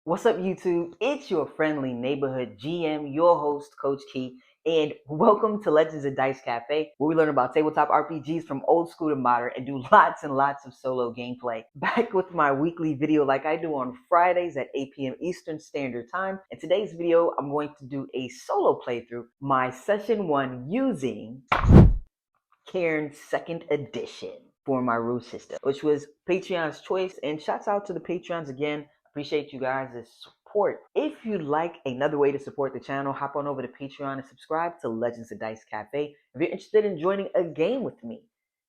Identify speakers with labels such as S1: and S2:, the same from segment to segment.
S1: What's up, YouTube? It's your friendly neighborhood GM, your host, Coach Key, and welcome to Legends of Dice Cafe, where we learn about tabletop RPGs from old school to modern and do lots and lots of solo gameplay. Back with my weekly video like I do on Fridays at 8 p.m. Eastern Standard Time. In today's video, I'm going to do a solo playthrough, my Session 1 using Cairn 2nd Edition for my rule system, which was Patreon's choice, and shouts out to the Patreons again. Appreciate you guys' support. If you'd like another way to support the channel, hop on over to Patreon and subscribe to Legends of Dice Cafe. If you're interested in joining a game with me,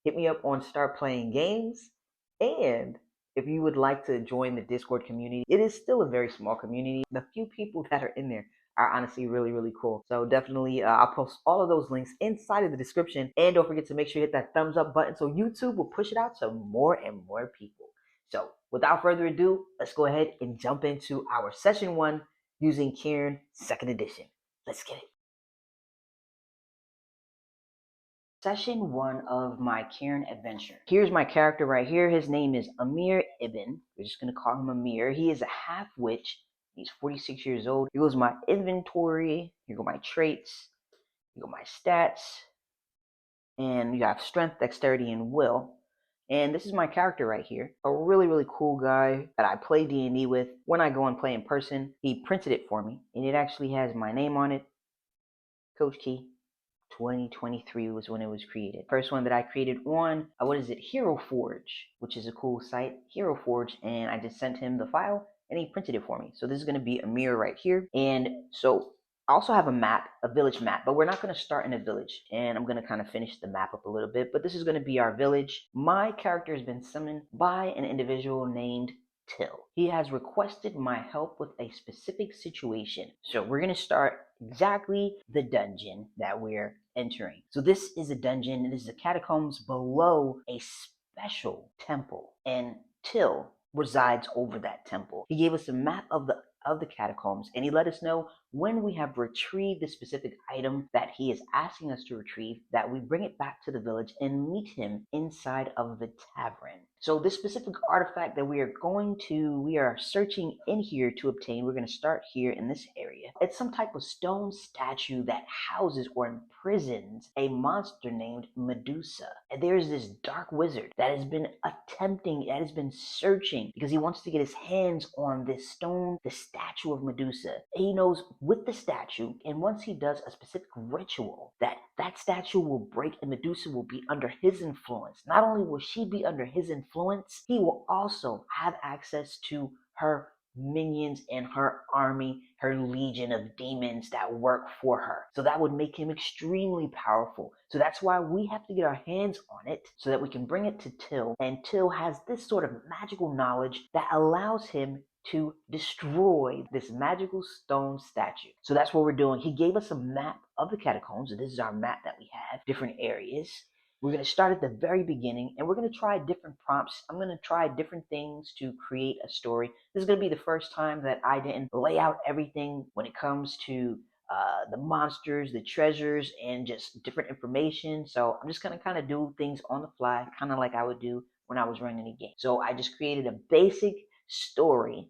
S1: hit me up on Start Playing Games. And if you would like to join the Discord community, it is still a very small community. The few people that are in there are honestly really cool. So definitely I'll post all of those links inside of the description, and don't forget to make sure you hit that thumbs up button so YouTube will push it out to more and more people. So without further ado, let's go ahead and jump into our Session 1 using Cairn 2nd Edition. Let's get it. Session 1 of my Cairn adventure. Here's my character right here. His name is Amir Ibn. We're just going to call him Amir. He is a half-witch. He's 46 years old. Here goes my inventory. Here go my traits. Here go my stats. And you have strength, dexterity, and will. And this is my character right here. A really cool guy that I play D&D with. When I go and play in person, he printed it for me. And it actually has my name on it. Coach Key. 2023 was when it was created. First one that I created on, Hero Forge, which is a cool site, Hero Forge, and I just sent him the file and he printed it for me. So this is going to be a mirror right here. And so I also have a map, a village map, but we're not going to start in a village, and I'm going to kind of finish the map up a little bit, but this is going to be our village. My character has been summoned by an individual named Till. He has requested my help with a specific situation. So we're going to start exactly the dungeon that we're entering. So this is a dungeon, and this is the catacombs below a special temple, and Till resides over that temple. He gave us a map of the catacombs, and he let us know when we have retrieved the specific item that he is asking us to retrieve, that we bring it back to the village and meet him inside of the tavern. So this specific artifact that we are searching in here to obtain, we're going to start here in this area. It's some type of stone statue that houses or imprisons a monster named Medusa. And there's this dark wizard that has been searching because he wants to get his hands on this stone, the statue of Medusa. He knows with the statue, and once he does a specific ritual, that statue will break and Medusa will be under his influence. Not only will she be under his influence, he will also have access to her minions and her army, her legion of demons that work for her. So that would make him extremely powerful. So that's why we have to get our hands on it so that we can bring it to Till. And Till has this sort of magical knowledge that allows him to destroy this magical stone statue. So that's what we're doing. He gave us a map of the catacombs. This is our map that we have, different areas. We're going to start at the very beginning, and we're going to try different prompts. I'm going to try different things to create a story. This is going to be the first time that I didn't lay out everything when it comes to the monsters, the treasures, and just different information. So I'm just going to kind of do things on the fly, kind of like I would do when I was running a game. So I just created a basic story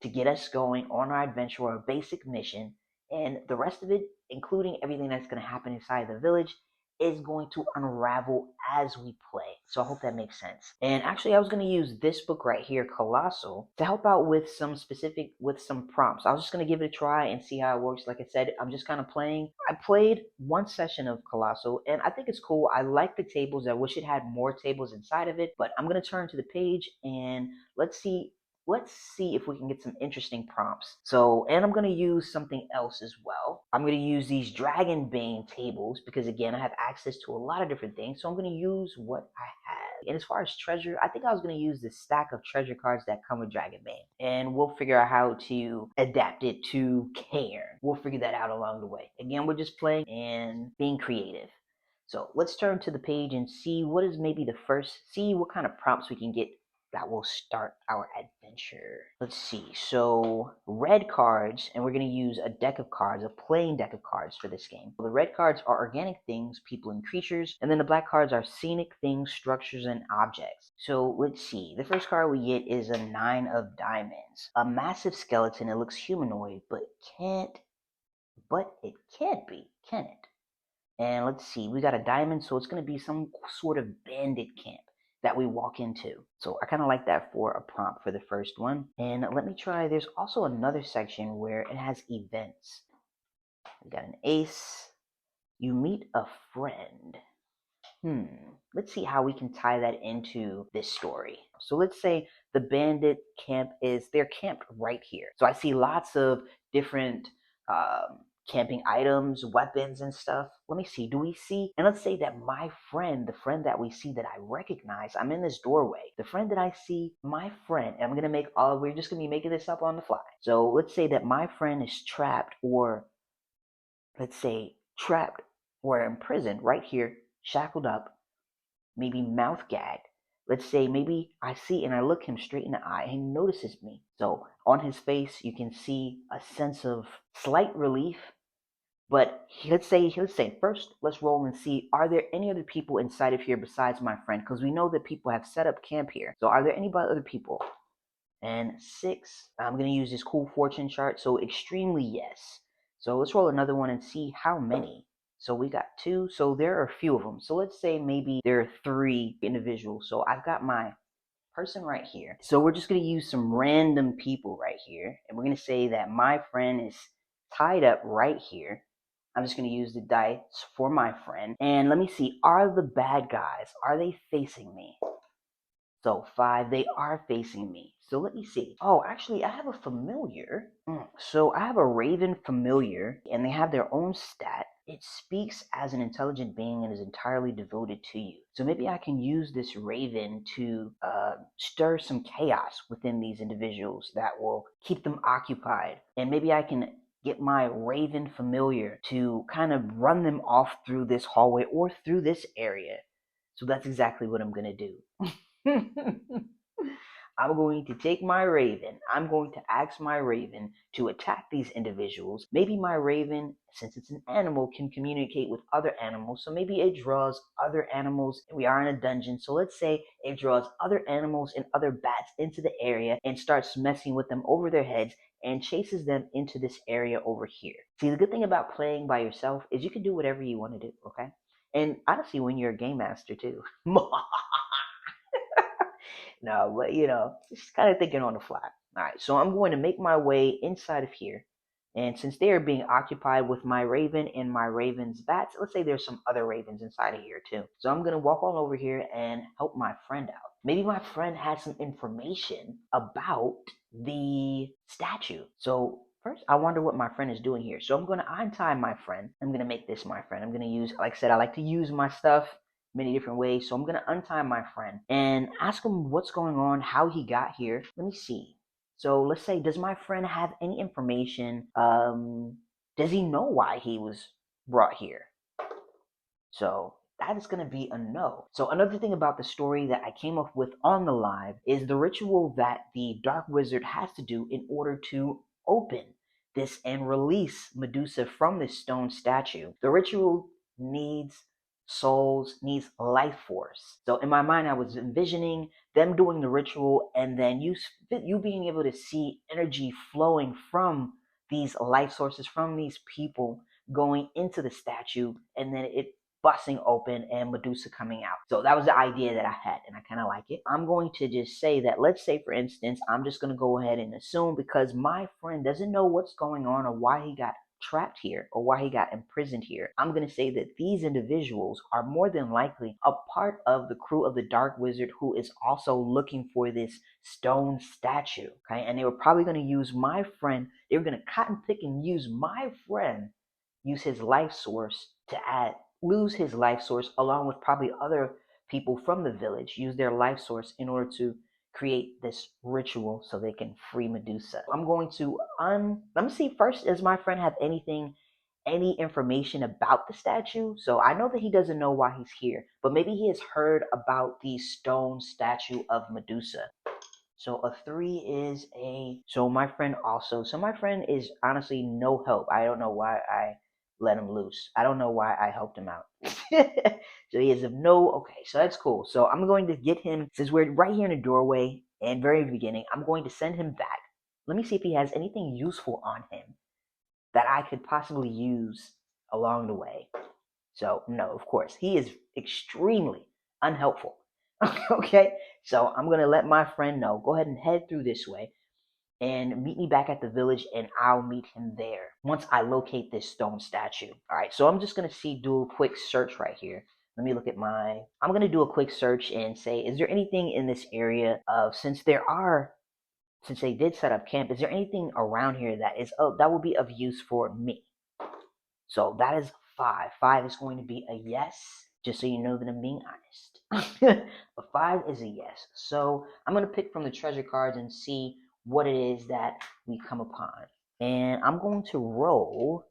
S1: to get us going on our adventure, or a basic mission, and the rest of it, including everything that's going to happen inside the village, is going to unravel as we play. So I hope that makes sense. And actually, I was going to use this book right here, Colossal, to help out with some prompts. I was just going to give it a try and see how it works. Like I said, I'm just kind of playing. I played one session of Colossal, and I think it's cool. I like the tables. I wish it had more tables inside of it, but I'm going to turn to the page and let's see if we can get some interesting prompts. So, and I'm going to use something else as well. I'm going to use these Dragonbane tables because, again, I have access to a lot of different things. So I'm going to use what I have. And as far as treasure, I think I was going to use the stack of treasure cards that come with Dragonbane. And we'll figure out how to adapt it to Cairn. We'll figure that out along the way. Again, we're just playing and being creative. So let's turn to the page and see what kind of prompts we can get that will start our adventure. Let's see. So red cards, and we're going to use a deck of cards, a plain deck of cards for this game. The red cards are organic things, people and creatures, and then the black cards are scenic things, structures, and objects. So let's see. The first card we get is a 9 of diamonds. A massive skeleton. It looks humanoid, but it can't be, can it? And let's see, we got a diamond, so it's going to be some sort of bandit camp that we walk into. So I kind of like that for a prompt for the first one. And let me try, there's also another section where it has events. We got an ace. You meet a friend. Let's see how we can tie that into this story. So let's say the bandit camp they're camped right here. So I see lots of different camping items, weapons, and stuff. Let me see, do we see? And let's say that my friend, the friend that we see that I recognize, I'm in this doorway. The friend that I see, my friend, and we're just gonna be making this up on the fly. So let's say that my friend is trapped or imprisoned right here, shackled up, maybe mouth gagged. Let's say maybe I see and I look him straight in the eye and he notices me. So on his face, you can see a sense of slight relief. But let's say first, let's roll and see, are there any other people inside of here besides my friend? Because we know that people have set up camp here. So are there any other people? And 6, I'm going to use this cool fortune chart. So extremely yes. So let's roll another one and see how many. So we got 2. So there are a few of them. So let's say maybe there are 3 individuals. So I've got my person right here. So we're just going to use some random people right here. And we're going to say that my friend is tied up right here. I'm just going to use the dice for my friend. And let me see, are the bad guys, are they facing me? So 5, they are facing me. So let me see. Oh, actually, I have a familiar. So I have a raven familiar, and they have their own stat. It speaks as an intelligent being and is entirely devoted to you. So maybe I can use this raven to stir some chaos within these individuals that will keep them occupied. And maybe I can get my raven familiar to kind of run them off through this hallway or through this area. So that's exactly what I'm going to do. I'm going to take my raven. I'm going to ask my raven to attack these individuals. Maybe my raven, since it's an animal, can communicate with other animals. So maybe it draws other animals. We are in a dungeon. So let's say it draws other animals and other bats into the area and starts messing with them over their heads and chases them into this area over here. See, the good thing about playing by yourself is you can do whatever you want to do, okay? And honestly, when you're a game master too. No, but just kind of thinking on the fly. All right, so I'm going to make my way inside of here. And since they are being occupied with my raven and my raven's bats, let's say there's some other ravens inside of here too. So I'm going to walk on over here and help my friend out. Maybe my friend has some information about the statue. So first, I wonder what my friend is doing here. So I'm going to untie my friend. I'm going to make this my friend. I'm going to use, like I said, I like to use my stuff many different ways. So I'm going to untie my friend and ask him what's going on, how he got here. Let me see. So let's say, does my friend have any information? Does he know why he was brought here? So that is going to be a no. So another thing about the story that I came up with on the live is the ritual that the Dark Wizard has to do in order to open this and release Medusa from this stone statue. The ritual needs souls, needs life force. So in my mind, I was envisioning them doing the ritual and then you being able to see energy flowing from these life sources, from these people going into the statue, and then it busting open and Medusa coming out. So that was the idea that I had, and I kind of like it. I'm going to just say that, let's say for instance, I'm just going to go ahead and assume, because my friend doesn't know what's going on or why he got trapped here or why he got imprisoned here, I'm going to say that these individuals are more than likely a part of the crew of the Dark Wizard, who is also looking for this stone statue. Okay, and they were probably going to use my friend. They were going to cotton pick and use my friend, use his life source to lose his life source, along with probably other people from the village, use their life source in order to create this ritual so they can free Medusa. I'm going to let me see first, does my friend have anything any information about the statue. So I know that he doesn't know why he's here, but maybe he has heard about the stone statue of Medusa. So a 3 is a, so my friend also, so my friend is honestly no help. I don't know why I let him loose. I don't know why I helped him out. So he is of no, okay, so that's cool. So I'm going to get him, since we're right here in the doorway and very beginning, I'm going to send him back. Let me see if he has anything useful on him that I could possibly use along the way. So no, of course, he is extremely unhelpful. Okay, so I'm gonna let my friend know. Go ahead and head through this way and meet me back at the village, and I'll meet him there once I locate this stone statue. All right, so I'm just gonna do a quick search right here. Let me look at I'm gonna do a quick search and say, is there anything in this area of, since they did set up camp, is there anything around here that is, that will be of use for me? So that is 5. 5 is going to be a yes, just so you know that I'm being honest. A 5 is a yes. So I'm going to pick from the treasure cards and see what it is that we come upon. And I'm going to roll.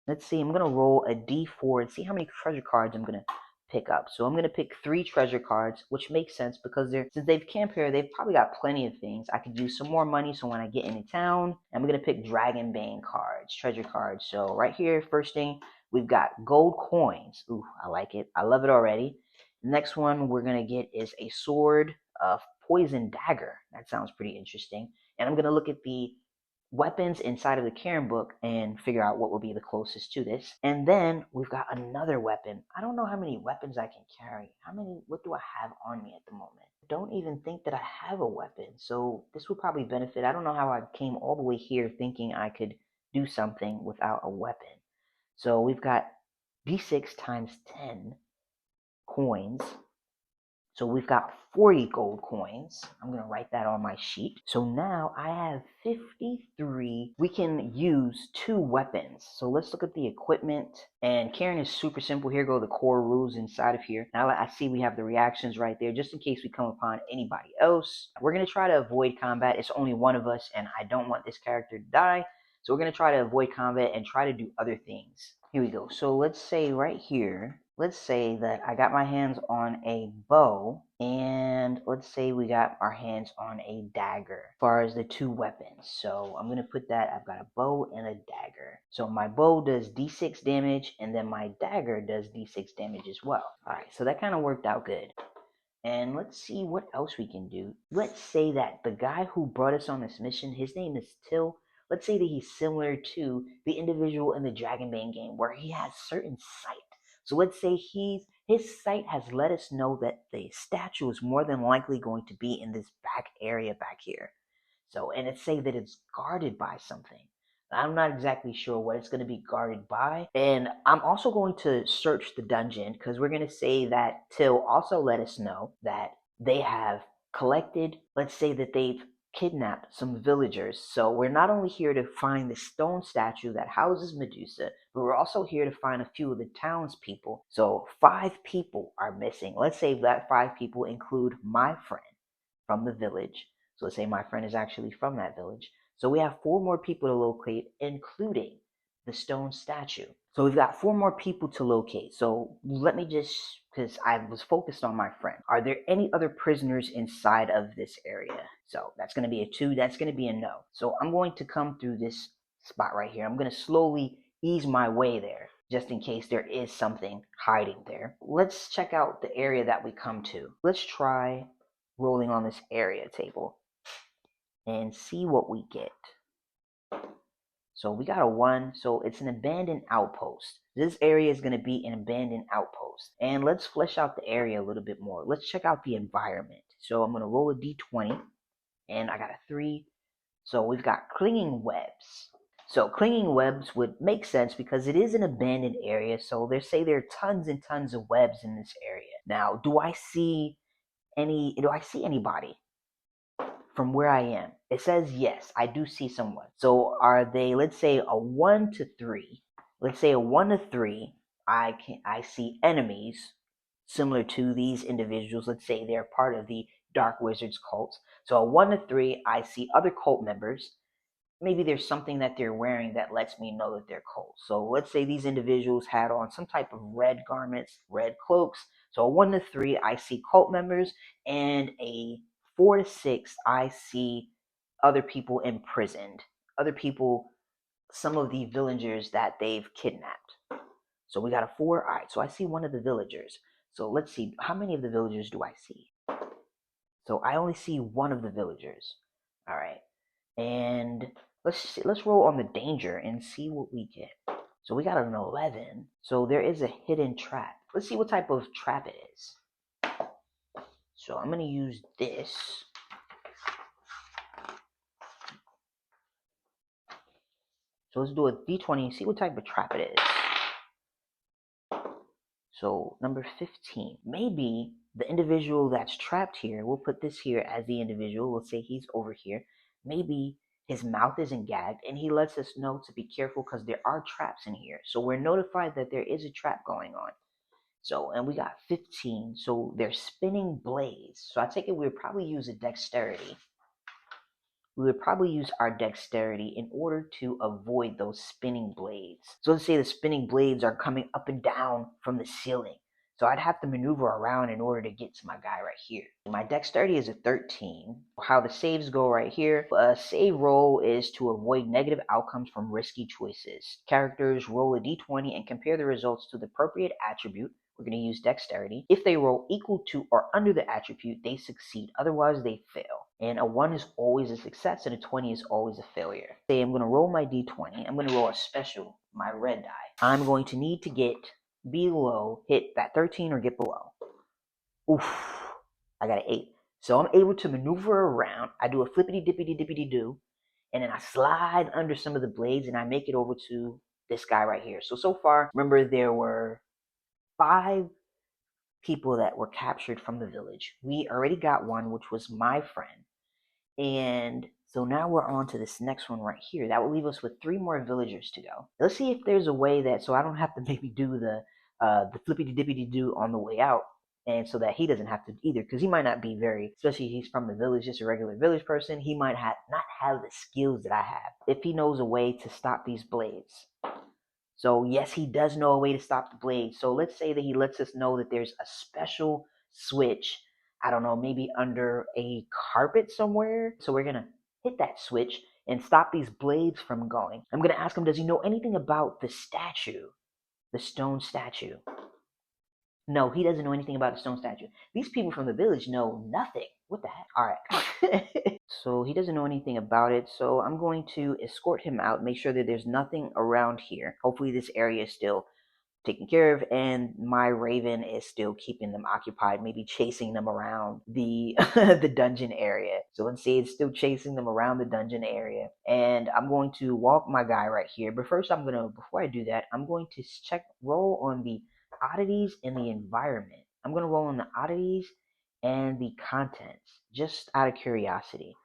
S1: Let's see, I'm going to roll a d4 and see how many treasure cards I'm going to pick up. So I'm going to pick 3 treasure cards, which makes sense because since they've camped here, they've probably got plenty of things. I could use some more money, so when I get into town, I'm going to pick Dragonbane cards, treasure cards. So right here, first thing, we've got gold coins. Ooh, I like it. I love it already. The next one we're going to get is a sword of poison dagger. That sounds pretty interesting. And I'm going to look at the weapons inside of the Cairn book and figure out what will be the closest to this. And then we've got another weapon. I don't know how many weapons I can carry. What do I have on me at the moment? Don't even think that I have a weapon. So this will probably benefit. I don't know how I came all the way here thinking I could do something without a weapon. So we've got d6 times 10 coins. So we've got 40 gold coins. I'm going to write that on my sheet. So now I have 53. We can use 2 weapons. So let's look at the equipment. And Cairn is super simple. Here go the core rules inside of here. Now I see we have the reactions right there, just in case we come upon anybody else. We're going to try to avoid combat. It's only one of us, and I don't want this character to die. So we're going to try to avoid combat and try to do other things. Here we go. So let's say right here, let's say that I got my hands on a bow, and let's say we got our hands on a dagger as far as the 2 weapons. So I'm going to put that, I've got a bow and a dagger. So my bow does d6 damage, and then my dagger does d6 damage as well. All right, so that kind of worked out good. And let's see what else we can do. Let's say that the guy who brought us on this mission, his name is Till. Let's say that he's similar to the individual in the Dragonbane game where he has certain sight. So let's say his sight has let us know that the statue is more than likely going to be in this back area back here. So, and let's say that it's guarded by something. I'm not exactly sure what it's going to be guarded by. And I'm also going to search the dungeon because we're going to say that Till also let us know that they have collected, let's say that they've kidnapped some villagers. So we're not only here to find the stone statue that houses Medusa, but we're also here to find a few of the townspeople. So 5 people are missing. Let's say that 5 people include my friend from the village. So let's say my friend is actually from that village. So we have 4 more people to locate, including the stone statue. So we've got 4 more people to locate. So let me just, because I was focused on my friend. Are there any other prisoners inside of this area? So that's going to be a 2. That's going to be a no. So I'm going to come through this spot right here. I'm going to slowly ease my way there, just in case there is something hiding there. Let's check out the area that we come to. Let's try rolling on this area table and see what we get. So we got a 1, so it's an abandoned outpost. This area is going to be an abandoned outpost. And let's flesh out the area a little bit more. Let's check out the environment. So I'm going to roll a d20, and I got a 3. So we've got clinging webs. So clinging webs would make sense because it is an abandoned area. So there are tons and tons of webs in this area. Now, do I see anybody from where I am? It says yes, I do see someone. So are they, let's say a 1 to 3. Let's say a 1 to 3, I see enemies similar to these individuals. Let's say they're part of the Dark Wizards cult. So a 1 to 3, I see other cult members. maybe there's something that they're wearing that lets me know that they're cold. So let's say these individuals had on some type of red garments, red cloaks. So a 1 to 3, I see cult members, and a 4 to 6, I see other people imprisoned, other people, some of the villagers that they've kidnapped. So we got a 4. All right, so I see one of the villagers. So let's see, how many of the villagers do I see? So I only see one of the villagers. All right, and let's roll on the danger and see what we get. So we got an 11. So there is a hidden trap. Let's see what type of trap it is. So I'm gonna use this. So let's do a d20 and see what type of trap it is. So number 15. Maybe the individual that's trapped here, we'll put this here as the individual. Let's say he's over here. Maybe his mouth isn't gagged, and he lets us know to be careful because there are traps in here. So we're notified that there is a trap going on. So, and we got 15. So they're spinning blades. So I take it we would probably use a dexterity. We would probably use our dexterity in order to avoid those spinning blades. So let's say the spinning blades are coming up and down from the ceiling. So I'd have to maneuver around in order to get to my guy right here. My dexterity is a 13. How the saves go right here. A save roll is to avoid negative outcomes from risky choices. Characters roll a d20 and compare the results to the appropriate attribute. We're going to use dexterity. If they roll equal to or under the attribute, they succeed. Otherwise, they fail. And a 1 is always a success, and a 20 is always a failure. Say I'm going to roll my d20. I'm going to roll a special, my red die. I'm going to need to get below, hit that 13 or get below. Oof, I got an 8. So I'm able to maneuver around. I do a flippity dippity dippity do, and then I slide under some of the blades, and I make it over to this guy right here. So far, remember there were 5 people that were captured from the village. We already got one, which was my friend. And so now we're on to this next one right here. That will leave us with 3 more villagers to go. Let's see if there's a way that, so I don't have to maybe do the flippity dippity do on the way out, and so that he doesn't have to either, because he might not be very, especially if he's from the village, just a regular village person, he might not have the skills that I have. If he knows a way to stop these blades. So yes, he does know a way to stop the blade. So let's say that he lets us know that there's a special switch, I don't know, maybe under a carpet somewhere. So we're going to hit that switch and stop these blades from going. I'm going to ask him, does he know anything about the statue, the stone statue? No, he doesn't know anything about the stone statue. These people from the village know nothing. What the heck? All right. So he doesn't know anything about it. So I'm going to escort him out, make sure that there's nothing around here. Hopefully this area is still taken care of, and my raven is still keeping them occupied, maybe chasing them around the the dungeon area. So let's see, it's still chasing them around the dungeon area, and I'm going to walk my guy right here. But first, before I do that, I'm going to roll on the oddities in the environment. I'm going to roll on the oddities and the contents, just out of curiosity.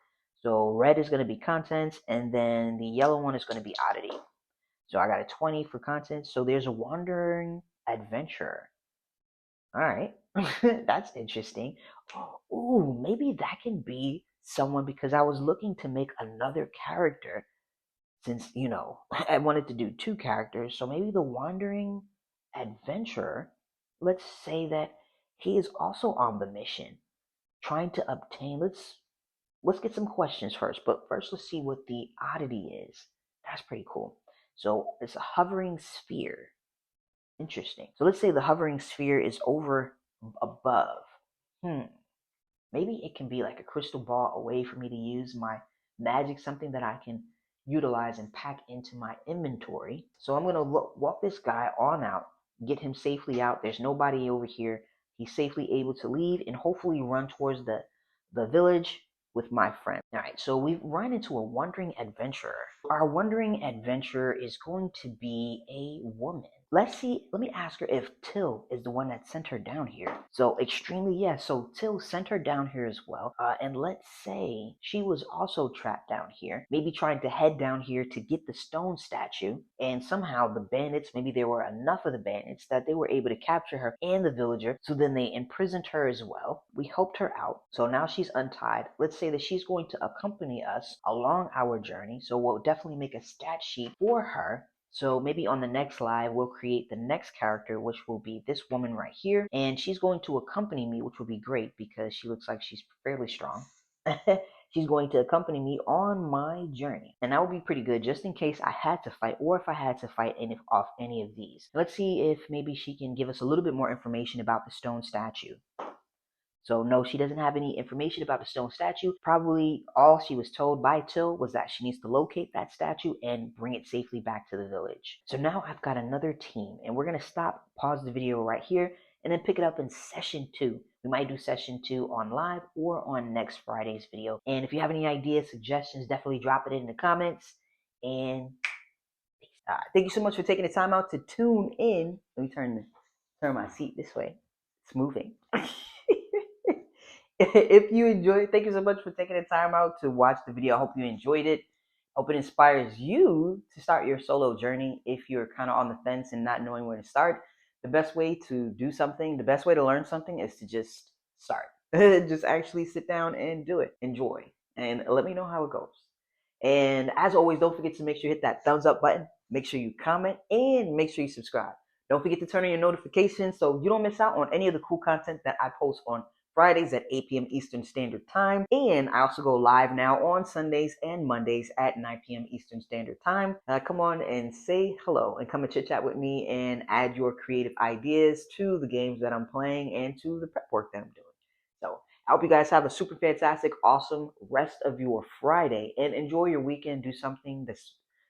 S1: So red is going to be contents, and then the yellow one is going to be oddity. So I got a 20 for content. So there's a wandering adventurer. All right. That's interesting. Ooh, maybe that can be someone, because I was looking to make another character since, I wanted to do 2 characters. So maybe the wandering adventurer, let's say that he is also on the mission trying to obtain, let's get some questions first. But first, let's see what the oddity is. That's pretty cool. So it's a hovering sphere. Interesting. So let's say the hovering sphere is over above. Maybe it can be like a crystal ball, a way for me to use my magic, something that I can utilize and pack into my inventory. So I'm going to walk this guy on out, get him safely out. There's nobody over here. He's safely able to leave and hopefully run towards the village with my friend. All right, so we've run into a wandering adventurer. Our wandering adventurer is going to be a woman. let's see. Let me ask her if Till is the one that sent her down here. So extremely, yes. So Till sent her down here as well. And let's say she was also trapped down here, maybe trying to head down here to get the stone statue. And somehow the bandits, maybe there were enough of the bandits that they were able to capture her and the villager. So then they imprisoned her as well. We helped her out. So now she's untied. Let's say that she's going to accompany us along our journey. So we'll definitely make a stat sheet for her. So maybe on the next live, we'll create the next character, which will be this woman right here. And she's going to accompany me, which will be great because she looks like she's fairly strong. She's going to accompany me on my journey. And that would be pretty good just in case I had to fight or if I had to fight off any of these. Let's see if maybe she can give us a little bit more information about the stone statue. So no, she doesn't have any information about the stone statue. Probably all she was told by Till was that she needs to locate that statue and bring it safely back to the village. So now I've got another team and we're going to pause the video right here and then pick it up in session 2. We might do session 2 on live or on next Friday's video. And if you have any ideas, suggestions, definitely drop it in the comments. And thank you so much for taking the time out to tune in. Let me turn my seat this way. It's moving. If you enjoyed, thank you so much for taking the time out to watch the video. I hope you enjoyed it. Hope it inspires you to start your solo journey. If you're kind of on the fence and not knowing where to start, the best way to do something, the best way to learn something is to just start. Just actually sit down and do it. Enjoy. And let me know how it goes. And as always, don't forget to make sure you hit that thumbs up button. Make sure you comment and make sure you subscribe. Don't forget to turn on your notifications so you don't miss out on any of the cool content that I post on Fridays at 8 p.m. Eastern Standard Time. And I also go live now on Sundays and Mondays at 9 p.m. Eastern Standard Time. Come on and say hello and come and chit chat with me and add your creative ideas to the games that I'm playing and to the prep work that I'm doing. So I hope you guys have a super fantastic, awesome rest of your Friday and enjoy your weekend. Do something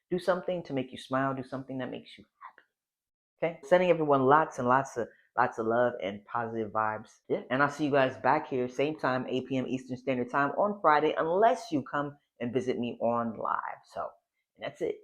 S1: to make you smile. Do something that makes you happy. Okay? Sending everyone lots and lots of love and positive vibes. Yeah. And I'll see you guys back here, same time, 8 p.m. Eastern Standard Time on Friday, unless you come and visit me on live. So, and that's it.